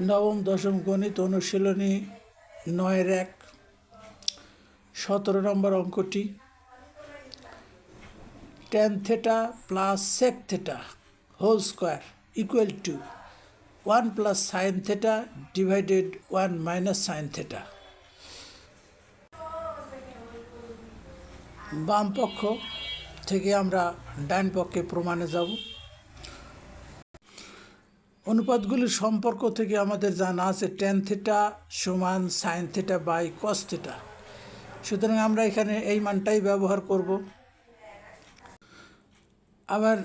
নবম দশম গণিত অনুশীলনী ৯-১ 17 নম্বর অঙ্কটি tan theta plus sec theta whole square equal to 1 plus sin theta divided 1 minus sin theta। বাম পক্ষ থেকে আমরা ডান পক্ষে প্রমাণে যাব। অনুপাতগুলির সম্পর্ক থেকে আমাদের জানা আছে tan theta সমান sin theta by cos theta। সুতরাং আমরা এখানে এই মানটাই ব্যবহার করব। আবার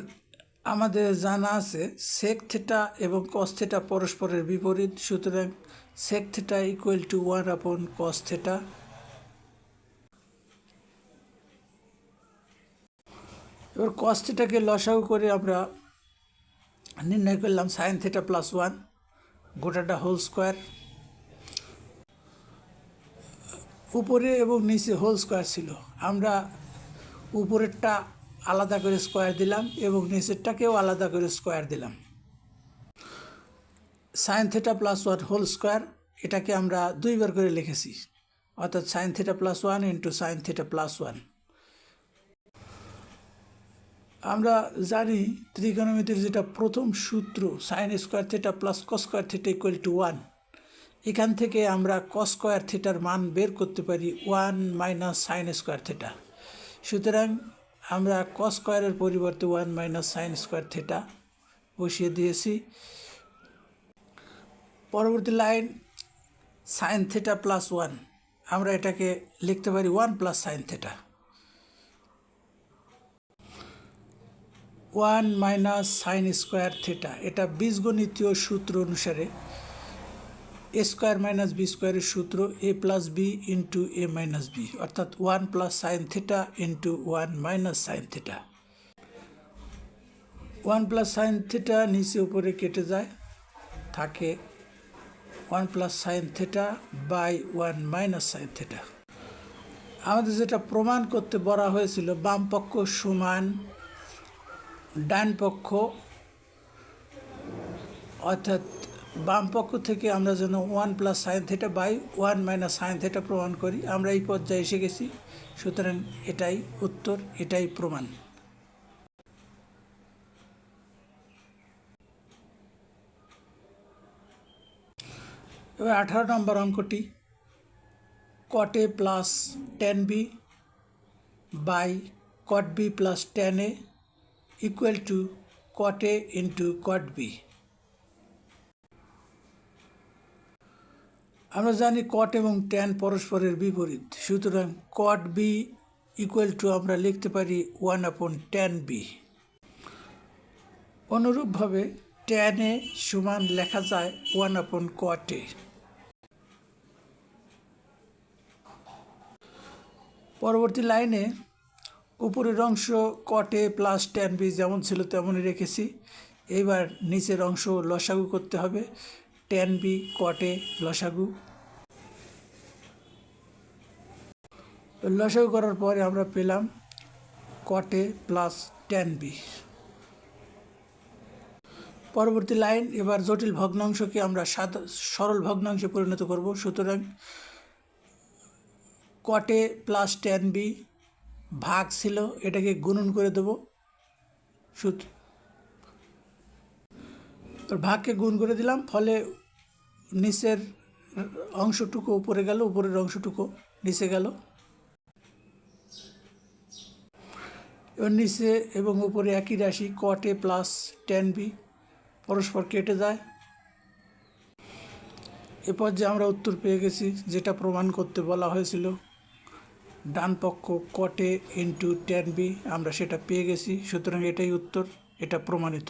আমাদের জানা আছে sec theta এবং cos theta পরস্পরের বিপরীত, সুতরাং sec theta equal to 1 cos theta। এবার cos thetaকে লসাগু করে আমরা নির্ণয় করলাম sin theta প্লাস 1 গোটাটা হোল স্কোয়ার। উপরে এবং নিচে হোল স্কোয়ার ছিল, আমরা উপরেরটা আলাদা করে স্কোয়ার দিলাম এবং নিচেরটাকেও আলাদা করে স্কোয়ার দিলাম। sin theta plus 1 whole square এটাকে আমরা দুইবার করে লিখেছি, অর্থাৎ sin theta plus 1 into sin theta plus 1। আমরা জানি ত্রিকোণমিতির যেটা প্রথম সূত্র sin square theta plus cos square theta equal to 1, এখান থেকে আমরা cos স্কোয়ার থিটার মান বের করতে পারি 1 মাইনাস sin স্কোয়ার থিটা। সুতরাং আমরা cos স্কোয়ারের পরিবর্তে 1 মাইনাস sin স্কোয়ার থিটা বসিয়ে দিয়েছি। পরবর্তী লাইন sin থিটা প্লাস 1, আমরা এটাকে লিখতে পারি 1 plus sin theta. 1 minus sin square theta, এটা বীজগণিতীয় সূত্র অনুসারে এ স্কোয়ার মাইনাস বি স্কোয়ারের সূত্র A plus B into A minus B, অর্থাৎ 1 plus sin theta into 1 minus sin theta. 1 plus sin theta নিচে উপরে কেটে যায়, থাকে 1 plus sin theta by 1 minus sin theta. আমাদের যেটা প্রমাণ করতে বলা হয়েছিল বাম পক্ষ সমান ডান পক্ষ, অর্থাৎ বাম পক্ষ থেকে আমরা যেন 1 plus sin theta by 1 minus sin theta প্রমাণ করি। আমরা এই পর্যায়ে এসে গেছি, সুতরাং এটাই উত্তর, এটাই প্রমাণ। এবার 18 নম্বর অঙ্কটি cot a plus tan b by cot b plus tan a equal to cot a into cot b। আমরা জানি cot এবং tan পরস্পরের বিপরীত, সুতরাং cot b ইকুয়াল টু আমরা লিখতে পারি 1 tan b। অনুরূপভাবে tan a সমান লেখা যায় 1 cot a। পরবর্তী লাইনে উপরের অংশ cot a plus tan b যেমন ছিল তেমনই রেখেছি। এবার নিচের অংশ লসাগু করতে হবে, tan b cot a লসাগু। লসাগু করার পরে আমরা পেলাম cot a plus tan b। পরবর্তী লাইন, এবার জটিল ভগ্নাংশকে আমরা সরল ভগ্নাংশে পরিণত করব। সুতরাং cot a plus tan b ভাগ ছিল, এটাকে গুণন করে দেব। ভাগকে গুণ করে দিলাম, ফলে নিচের অংশটুকু উপরে গেল, উপরের অংশটুকু নিচে গেল। এবার নিচে এবং উপরে একই রাশি cot a plus tan b পরস্পর কেটে যায়। এরপর যে আমরা উত্তর পেয়ে গেছি, যেটা প্রমাণ করতে বলা হয়েছিল ডান পক্ষ cot a into tan b, আমরা সেটা পেয়ে গেছি। সুতরাং এটাই উত্তর, এটা প্রমাণিত।